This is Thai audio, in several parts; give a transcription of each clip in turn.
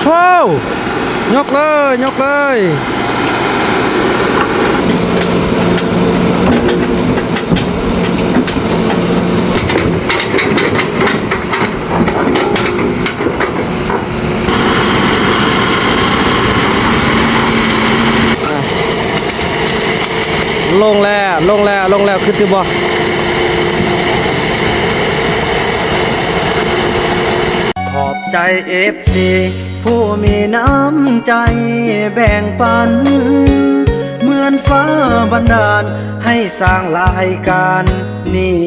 ว้าวยกเลยยกเลยลงแล้วขึ้นที่บ่ขอบใจ FC ผู้มีน้ำใจแบ่งปันเหมือนฟ้าบันดาลให้สร้างรายการนี้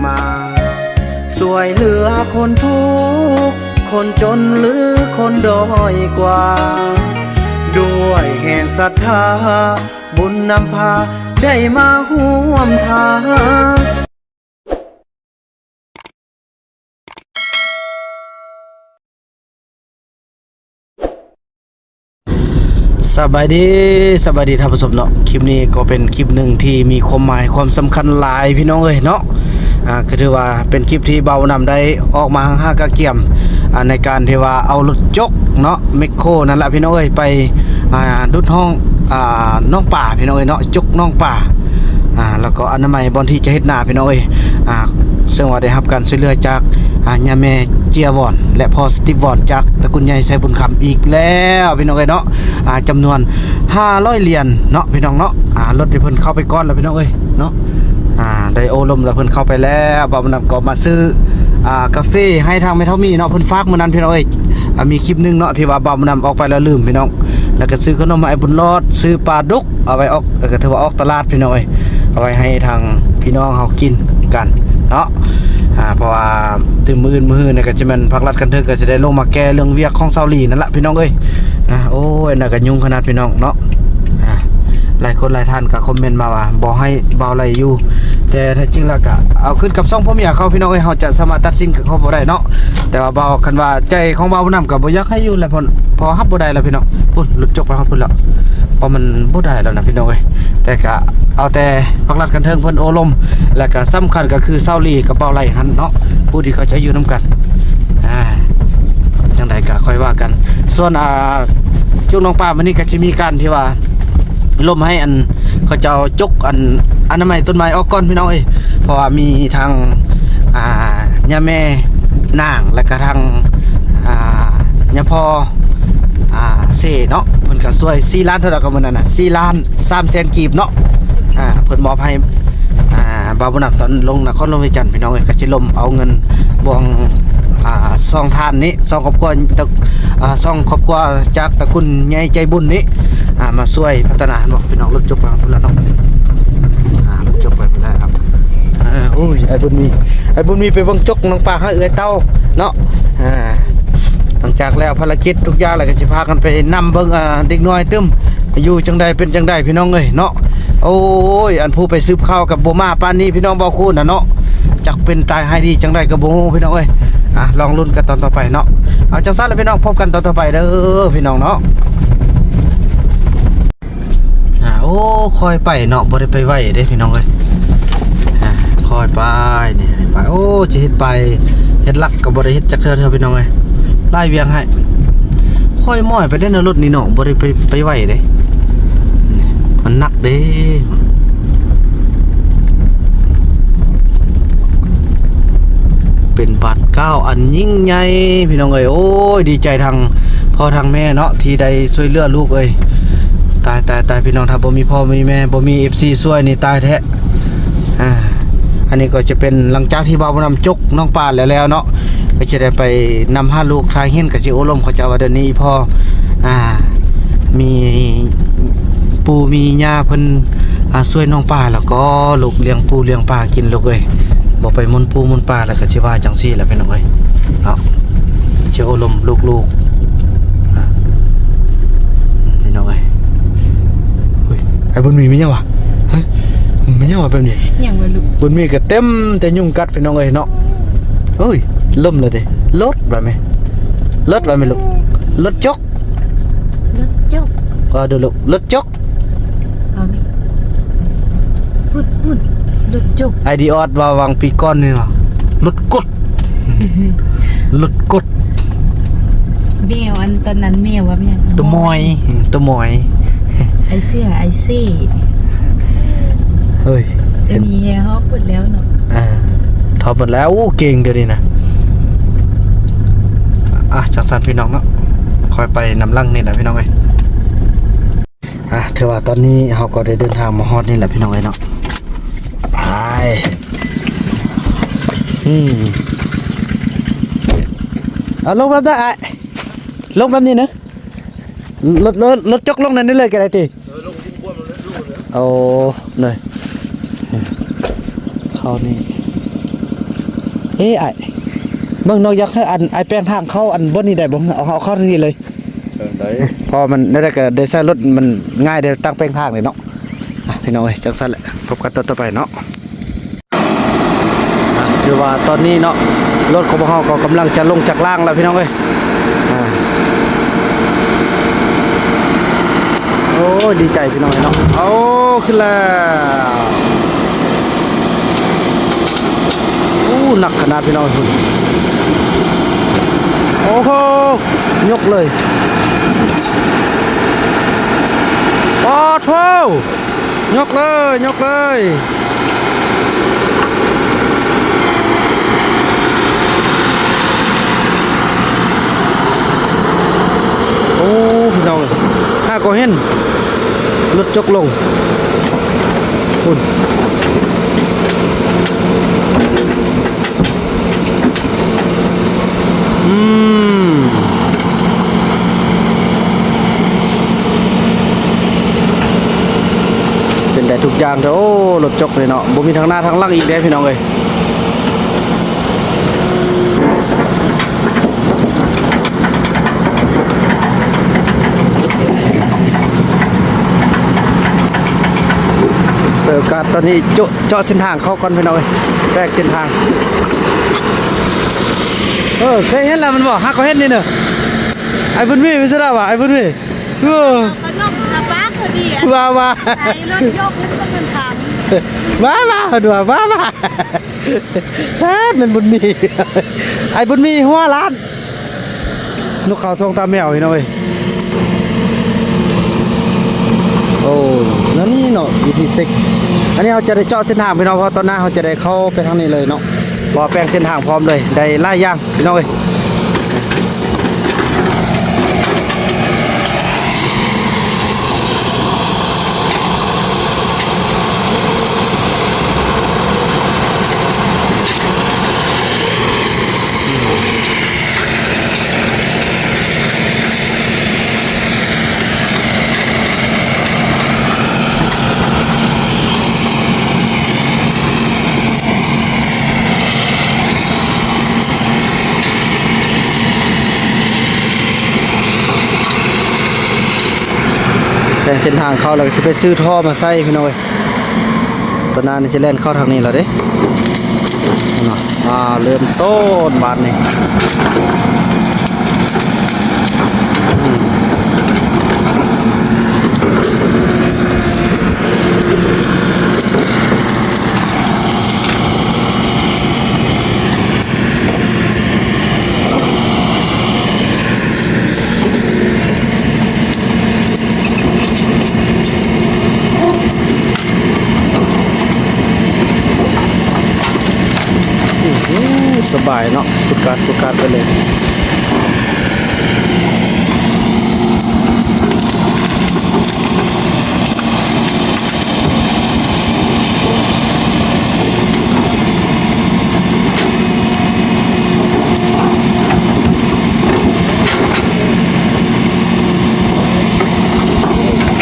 มาสวยเหลือคนทุกข์คนจนหรือคนด้อยกว่าด้วยแห่งศรัทธาบุญนำพาได้มาห่วมทางสบายดีท่านผู้ชมเนาะคลิปนี้ก็เป็นคลิปหนึ่งที่มีความหมายความสำคัญหลายพี่น้องเอ้ยเนาะก็ถือว่าเป็นคลิปที่เบานำได้ออกมาห้ากะเกี่ยมในการที่ว่าเอารถจกเนาะเมคโครนั่นแหละพี่น้องเอ้ยไปดุดห้องน้องป่าพี่น้องเอ้ยเนาะจกน้องป่าแล้วก็อนามัยบอนที่จะเฮ็ดนาพี่น้องเอ้ยซึ่งว่าได้รับการช่วยเหลือจากย่าแม่เจียวอนและพ่อสติฟวอนจากตระกูลใหญ่ไซบุญคำอีกแล้วพี่น้องเอ้ยเนาะจำนวน500เหรียญเนาะพี่น้องเนาะรถที่เพิ่นเข้าไปก่อนแล้วพี่น้องเอ้ยเนาะได้โอลมแล้วเพิ่นเข้าไปแล้วบ่าวมันก็มาซื้อกาแฟให้ทางแม่เฒ่ามีเนาะเพิ่นฝากมื้อนั้นพี่น้องเอ้ยมีคลิปนึงเนาะที่ว่าบ่าวมันออกไปแล้วลืมพี่น้องแล้วก็ซื้อขนมมาไอ้บุญรอดซื้อปลาดุกเอาไว้ออกก็ถือว่าออกตลาดพี่น้องเอ้ยเอาไว้ให้ทางพี่น้องเฮากินกันเนาะเพราะว่าถึงมื้อนี่ก็จะแม่นภาครัฐกันเถิงก็จะได้ลงมาแก้เรื่องเวียกของเซาหลีนั่นล่ะพี่น้องเอ้ยโอ้ยน่าก็ยุ่งขนาดพี่น้องเนาะหลายคนหลายท่านก็คอมเมนต์มาว่าบ่ให้เบาไหลอยู่แต่ถ้าจริงแล้วก็เอาขึ้นกับ2พ่อเมียเขาพี่น้องเอ้ยเฮาจะสามารถตัดสินกับเขาบ่ได้เนาะแต่ว่าเบาคันว่าใจของเบานำก็บ่อยากให้อยู่แล้วพอฮับบ่ได้แล้วพี่น้องพุ่นหลุดจกไปฮอดพุ่นแล้วเพราะมันบ่ได้แล้วนะพี่น้องเอ้ยแต่ก็เอาแต่ภาครัฐกันเทิงเพิ่นโอลมแล้วก็สำคัญก็คือเซาหลีกับเบาไหลหันเนาะผู้ที่เขาจะอยู่นํกันจังได๋ก็ค่อยว่ากันส่วนจุกน้องป้ามื้อนี้ก็สิมีการที่ว่าลมให้เขาจะเอาจกอนามัยต้นไม้ออกก่อนพี่น้องเอ้ยเพราะว่ามีทางย่าแม่นางและก็ทางย่าพ่อเสเนาะเพิ่นก็ช่วย4ล้านเท่านั้นก็มื้อนั้นน่ะ4ล้าน3แสนกีบเนาะเพิ่นมอบให้บ่าวบุญนำตอนลงนครหลวงวิจันทร์พี่น้องเอ้ยก็สิลมเอาเงินบวงซองทานนี้ซองครอบครัวซองครอบครัวจากตระกูลใหญ่ใจบุญนี้มาช่วยพัฒนาบอกพี่น้องรถจกไปพุ่นแล้วเนาะรถจกไปพุ่นแล้วครับโอ้ยไอ้บุญมีไปเบิ่งจกน้องปลาให้เอื้อยเต้าเนาะหลังจากแล้วภารกิจทุกอย่างแล้วก็สิพากันไปนำเบิ่งเด็กน้อยตึ้มอยู่จังใดเป็นจังใดพี่น้องเอ้ยเนาะโอ้ยอันผู้ไปซื้อข้าวกับบ่มาปานนี้พี่น้องบ่คูณน่ะเนาะจักเป็นตายให้ดีจังใดก็บ่ฮู้พี่น้องเอ้ยลองลุ้นกันตอนต่อไปเนาะเอาจังซั่นแล้วพี่น้องพบกันตอนต่อไปเด้อพี่น้องเนาะโอ้คอยไปเนาะบ่ได้ไปไว้เด้พี่น้องเอ้ยคอยไปนี่ไปโอ้จะเฮ็ดไปเฮ็ดลักก็บ่ได้เฮ็ดจักเทื่อพี่น้องเอ้ยไล่เวียงให้คอยม้อยไปได้ในรถนี่เนาะบ่ได้ไปไว้เด้มันหนักเด้เป็นบาท9อันยิ่งใหญ่พี่น้องเอ้ยโอ้ยดีใจทางพ่อทางแม่เนาะที่ได้ช่วยเหลือลูกเอ้ยตายพี่น้องถ้าบ่มีพ่อมีแม่บ่มี FC ช่วยนี่ตายแท้อันนี้ก็จะเป็นหลังจากที่บ่าวนำจกน้องปานแล้วเนาะก็จะได้ไปนำ5ลูกทายเฮียนก็สิโอลมเขาจะว่าเดี๋ยวนี้พ่อมีปู่มีย่าเพิ่นช่วยน้องปลาแล้วก็ลูกเลี้ยงปู่เลี้ยงปลากินลูกเอ้ยบ่ไปมุนปูมุนปลาแล้วก็สิว่าจังซี่แหละพี่น้องเอ้ยเนาะสิโอลมลูกพี่น้องเอ้ยไอ้บุญมีมั้ยวะเฮ้ยมันยังว่าแบบนี้ยังบ่รู้บุญมีก็เต็มแต่ยุงกัดพี่น้องเอ้ยเนาะเฮ้ยล่มเลยเด้รถว่ามั้ยรถว่ามั้ยลูกรถจกเดี๋ยวลูกรถจกว่ามั้ยพูดรถจกไอดีออดว่าวางปีก่อนนี่ว่ารถกดรถกดแมวอัน นตอนนั้นแม่ว่าแม่ ตัวมอยไอเสื้อไอซี่ เฮ้ย เดี๋ยวนี้เขาพูดแล้วเนาะ ถอดหมดแล้วเก่งเดี๋ยวนี้นะจากสันพี่น้องเนาะคอยไปนำลังนี่แหละพี่น้องเอ้ยถือว่าตอนนี้เราก็ได้เดินทางมาฮอดนี่แหละพี่น้องเอ้ยเนาะไปเอาลงแบบได้ลงแบบนี้นะรถจกลงนั่นได้เลยกันได้ทีลงที่บ้วนมันเลยเอาเลยเขานี่เบิ่งนอกยักให้อันไอแป้งทางเข้าอันบนนี่ได้บ่เอาเข้าทางนี้เลยได้พอมันได้ก็ได้ใช้รถมันง่ายได้ตั้งแป้งทางเลยเนาะพี่น้องเอ้ยจังซั่นแหละพบกันต่อไปเนาะคือว่าตอนนี้เนาะรถของเฮาก็กำลังจะลงจากล่างแล้วพี่น้องเอ้ยโอ้ดีใจพี่น้องเนาะโอ้ขึ้นแล้วหนักขนาดพี่น้องคุณโอ้โหยกเลยโอ้โหยกเลยโอ้พี่น้องถ้าก็เห็นรถจกลงคุณเป็นได้ทุกอย่างเถอะโอ้รถจกเลยเนาะบ่มีทางหน้าทางหลังอีกแล้วพี่น้องเอ้ยเสิร์ฟการตอนนี้เจาะเส้นทางเข้าก่อนพี่น้องเอ้ยแทรกเส้นทางเคยเห็นแล้วมันบอกฮักก็เห็นนี่เนอะไอ้บุญมีไม่ใช่หรอวะไอ้บุญมีขนมนะบ้าพอดีมาไอ้รถยกนี่มันเป็นทางมาดูมาแซ่บมันบุญมีไอ้บุญมีหัวล้านนกเขาทองตาแมวพี่น้องเอ้ยโอ้แล้วนี่เนาะวิธีเซ็กอันนี้เราจะได้เจาะเส้นทางพี่น้องเพราะตอนหน้าเราจะได้เข้าไปทางนี้เลยเนาะพอแปลงเส้นทางพร้อมเลยได้ไล่ย่างพี่น้องเอ้ยแต่เส้นทางเข้าเราจะไปซื้อท่อมาใส่พี่น้อยตอนนั้นจะเล่นเข้าทางนี้แล้วเด้เริ่มต้นบานนี่สบายเนาะทุกการไปเลยเ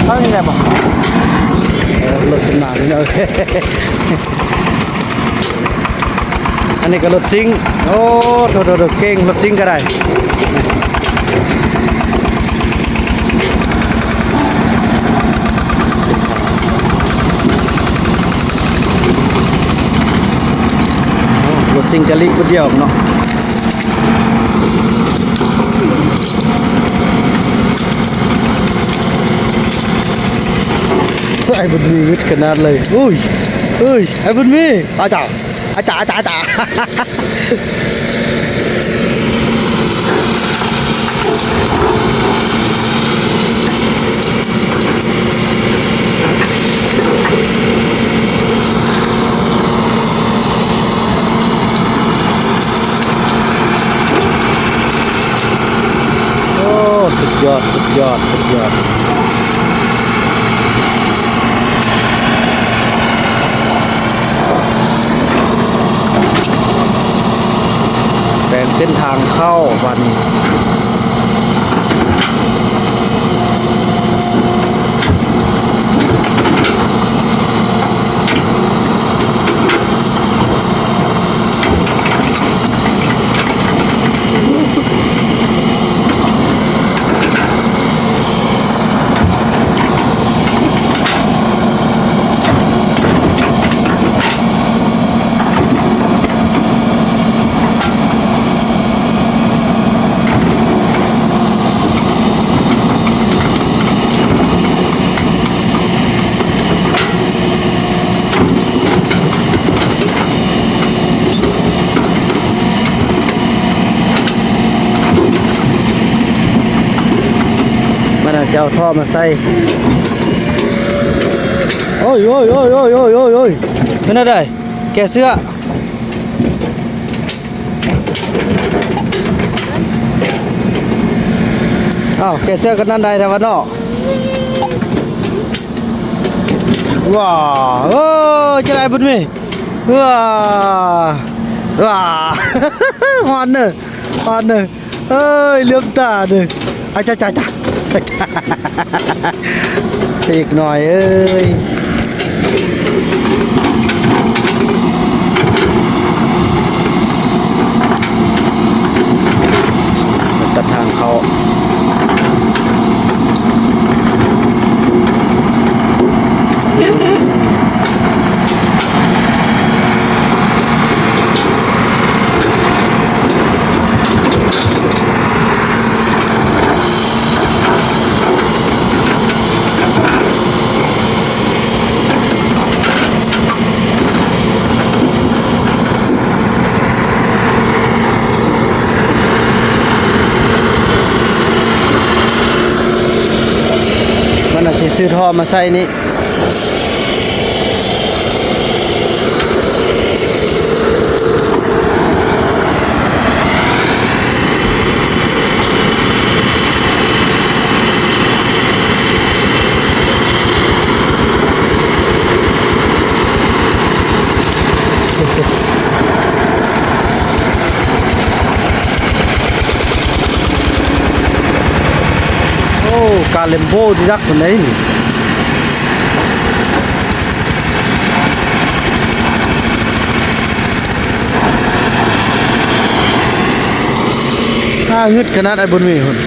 ท่านี้แหละป่ะรถขึ้นมาพี่น้อยอันนี้ก็รถซิงโอ้โถเก่งรถซิงก็ได้รถซิงกะลิกคนเดียวเนาะไอ้บุญมีวิทย์ขนาดเลยอุ้ยไอ้บุญมีอาจารย์ สุดยอดสุดยอดสุดยอดแบ่งเส้นทางเข้าวันนี้มันอาจจะเอาท่อมาใส่โอ้ยโอ้ยโอ้ยโอ้ยโอ้ยโอ้ยโอ้ยเป็นอะไรแกเสื้ออ้าวแกเสื้อกันนั่นใดนะวะเนาะว้าเออจะได้บุญมีว้าว้า ฮอนเนอฮอนเนอเอ้ยเลื่อมตาเนออาจ้าจ้าจ้า อีกหน่อยเอ้ยตัดทางเขามันอาจจะซื้อท่อมาใส่นี่โอ้กาเลมโบดีรักคนไหนนี่ถ้าหึดขนาดไอ้บุญมีคน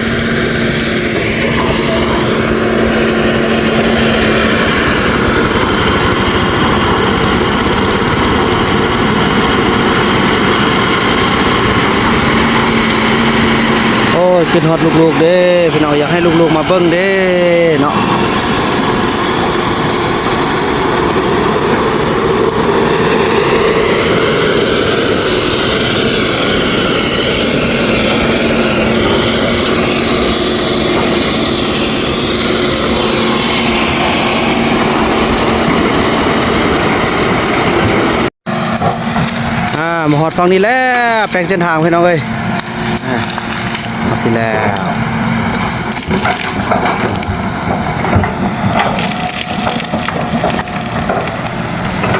โอ้ยกินฮอดลูกๆเด้พี่น้องอยากให้ลูกๆมาเบิ่งเด้เนาะมาฮอดฟังนี้แล้วแปลงเส้นทางพี่น้องเอ้ยฮอดที่แล้ว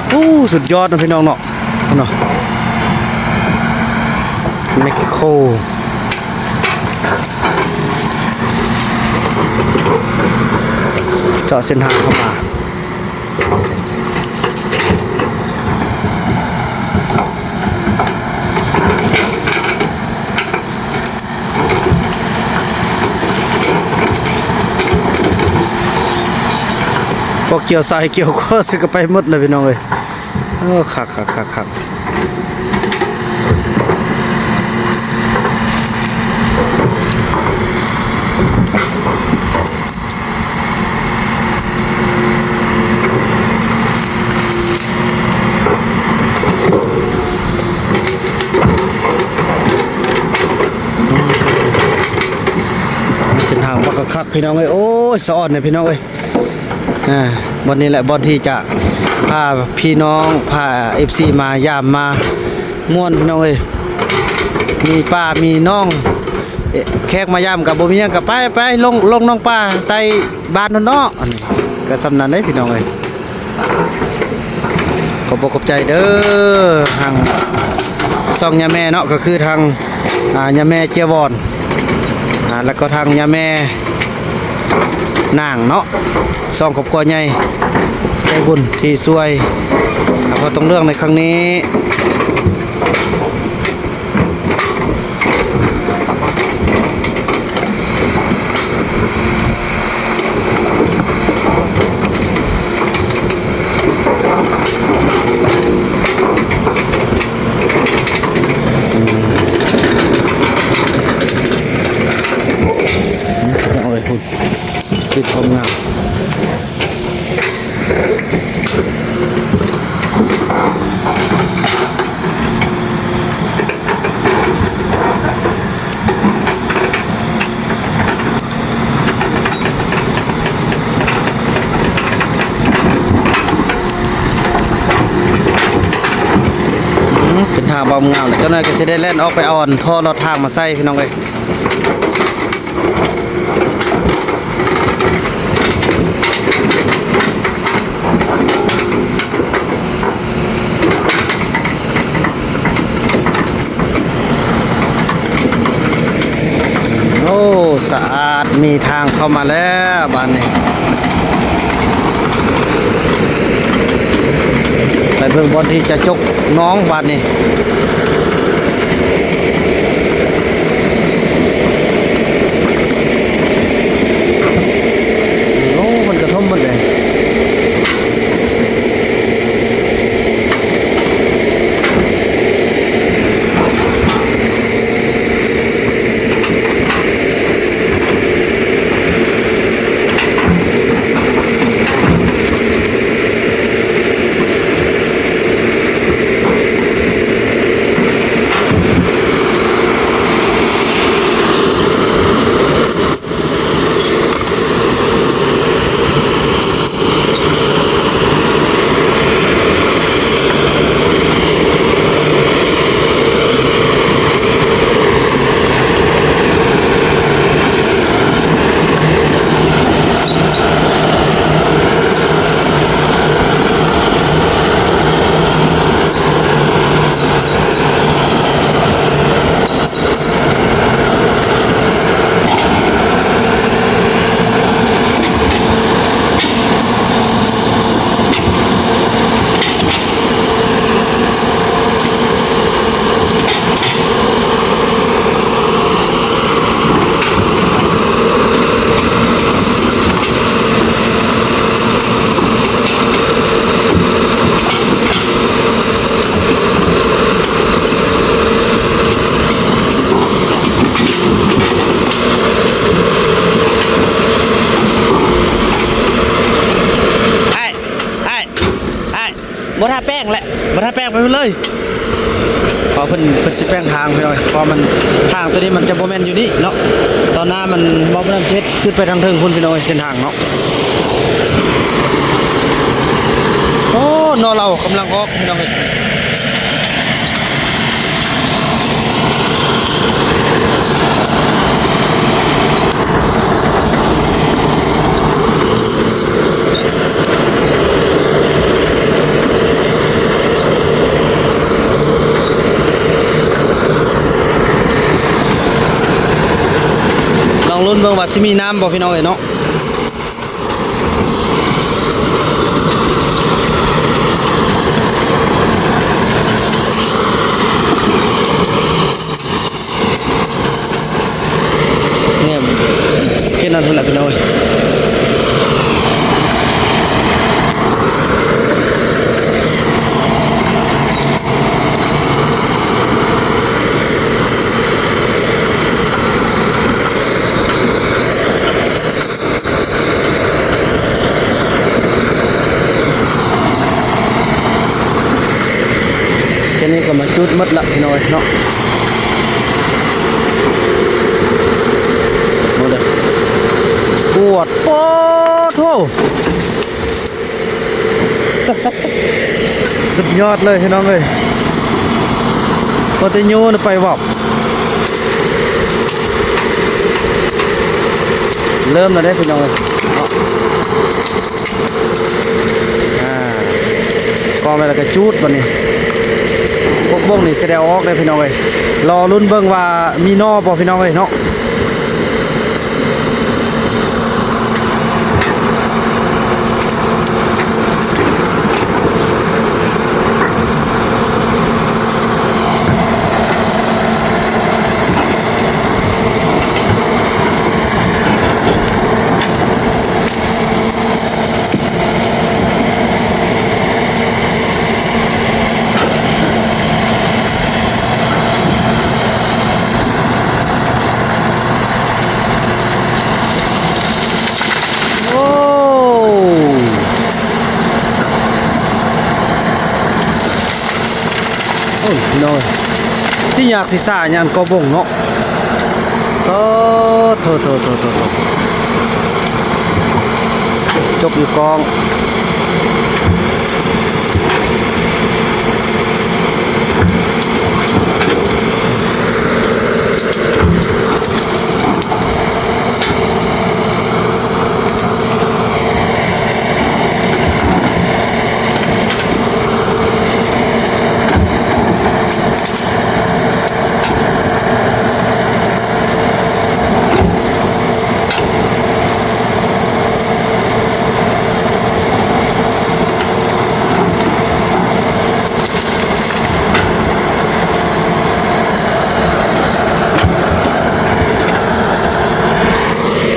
โอ้สุดยอดนะพี่น้องเนาะเนาะเม็กโคเจาะเส้นทางเข้ามาพวกเกี่ยวทรายเกี่ยวก็ซื้อกันไปหมดเลยพี่น้องเลยคักเส้นทางบักคักพี่น้องเลยโอ้ยสะอ่อนเลยพี่น้องเลยวันนี้แหละบอลที่จะพาพี่น้องพา FC มายามมาม่วนพี่น้องเอ้ยมีป้ามีน้อง แขกมาย่ำกับบ่มีหยังก็ไปลงน้องป้าใต้บ้านนั่นเนาะอันนี้ก็สำนันได้พี่น้องเอ้ยขอบอกขอบใจเด้อทางซ่องยาแม่เนาะก็คือทางยาแม่เจียวอนแล้วก็ทางยาแม่นางเนาะซ่องครอบครัวใหญ่ใจบุญที่ช่วยเพราะต้องเรื่องในครั้งนี้เอาเลยคุณติดความงามเป็นทางบอมงามเจ้าหน้าก็จะได้เล่นออกไปอ่อนท่อรถทางมาใส่พี่น้องเลยโอ้สะอาดมีทางเข้ามาแล้วบ้านนี้ไปเบิ่งบอลที่จะจกน้องบ้านนี้โอ้มันกระทบหมดเลยบ่ทาแป้งแหละบ่ทาแป้งไปเลยพอเพิ่นสิแป้งทางไปหน่อยพอมันทางตัวนี้มันจะบ่แม่นอยู่นี่เนาะตอนหน้ามันบ่นำเช็ดขึ้นไปทางเทิงพุ่นพี่น้อยเส้นทางเนาะโอ้นอเรากำลังออกพี่น้องเอ้ยรุ่นเบิ่งว่าสิมีน้ำบ่พี่น้องเอ้ยเนาะเนี่ยแค่นั้นเท่านั้นพี่น้องเอ้ยแค่นี้ก็มาจุดมัดละพี่น้อยเนาะมาเลยปวดโอ้โถสุดยอดเลยพี่น้องเลยพอจะโยนไปบอก เริ่มแล้วได้พี่น้องเนาะก็ไปแล้วก็จูดบัดนี้พวกบ้งนี่แสดงออกได้พี่น้องเอ้ยรอลุ้นเบิ่งว่ามีนอบ่พี่น้องเอ้ยเนาะพี่น้องที่อยากสิสาญานก็บ่งเนาะโตจบอยู่กอง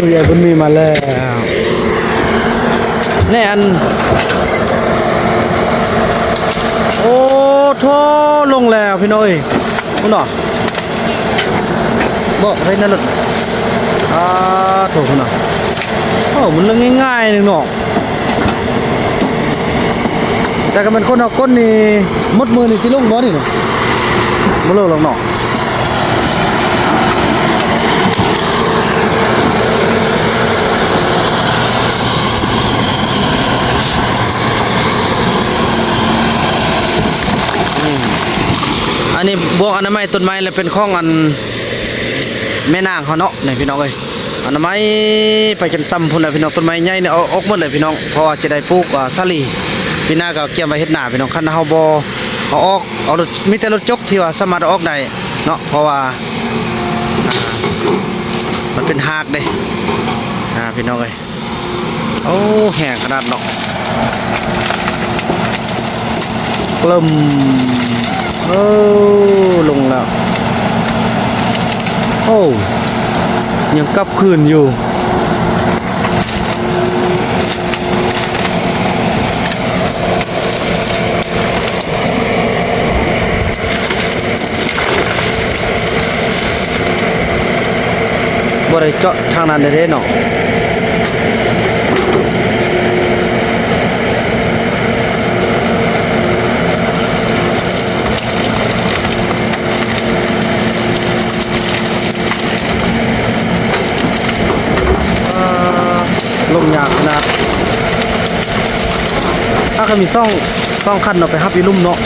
ผู้ใหญ่บุญมีมาแล้วแน่อันโอ้โทลงแล้วพี่น้อยคุณหนอบอกให้นั่นหลุดโถคุณหนอโอ้มันเรื่องง่ายๆนึงเนาะแต่ก็มันคนเอาก้นนี่มดมือนี่สิลงบ่นี่เนาะบ่ลงหรอกเนาะอันนี้บวกอนามัยต้นไม้แล้วเป็นข้องอันแม่นางเขาเนาะนี่พี่น้องเอ้ยอนามัยไปจนซ้ำพุ่นน่ะพี่น้องต้นไม้ใหญ่เนี่ยเอาออกหมดเลยพี่น้องเพราะว่าจะได้ปลูกสาลีพี่นาก็เกี่ยมไว้เฮ็ดหน้าพี่น้องคันเฮาบ่เอาออกเอารถมีแต่รถจกที่ว่าสามารถเอาออกได้เนาะเพราะว่ามันเป็นหากเด้พี่น้องเอ้ยโอ้แห้งขนาดเนาะกลุ่มลงแล้วโอ้ยังกลับคืนอยู่บ่ได้เจาะทางนั้นได้เนาะลงยากขนาดถ้าเขามีซ่องคันเราไปฮับอีลุ่มเนาะ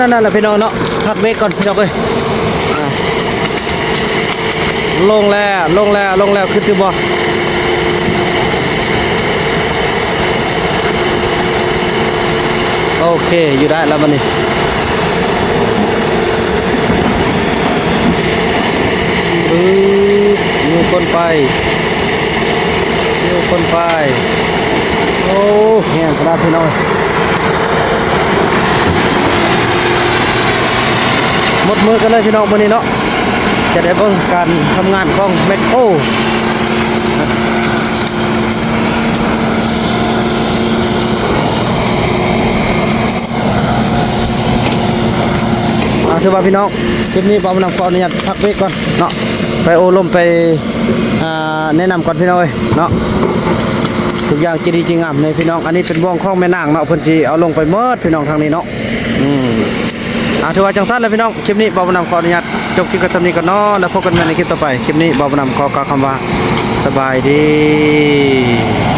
นั่นแหละพี่น้องเนาะพักเบรกก่อนพี่น้องเอ้ยลงแล้วขึ้นที่บ่โอเคอยู่ได้แล้วมันนี่มีคนไป แห้งกระดาษพี่น้องหมดมือกันเลยพี่น้องวันนี้เนาะจะได้เบิ่งการทำงานของแมคโครถือว่าพี่น้องคลิปนี้ผมนำขออนุญาตพักเบรกก่อนเนาะไปโอลมไปแนะนำก่อนพี่น้องเนาะทุกอย่างจริงจริงอ่ะในพี่น้องอันนี้เป็นบ่วงของแม่นางเนาะเพิ่นสิเอาลงไปเมิดพี่น้องทางนี้เนาะถือว่าจังซั่นเลยพี่น้องคลิปนี้ผมนำขออนุญาตจบคลิปกันสำนี้ก่อนเนาะแล้วพบกันใหม่ในคลิปต่อไปคลิปนี้ผมนำขอกล่าวคำว่าสบายดี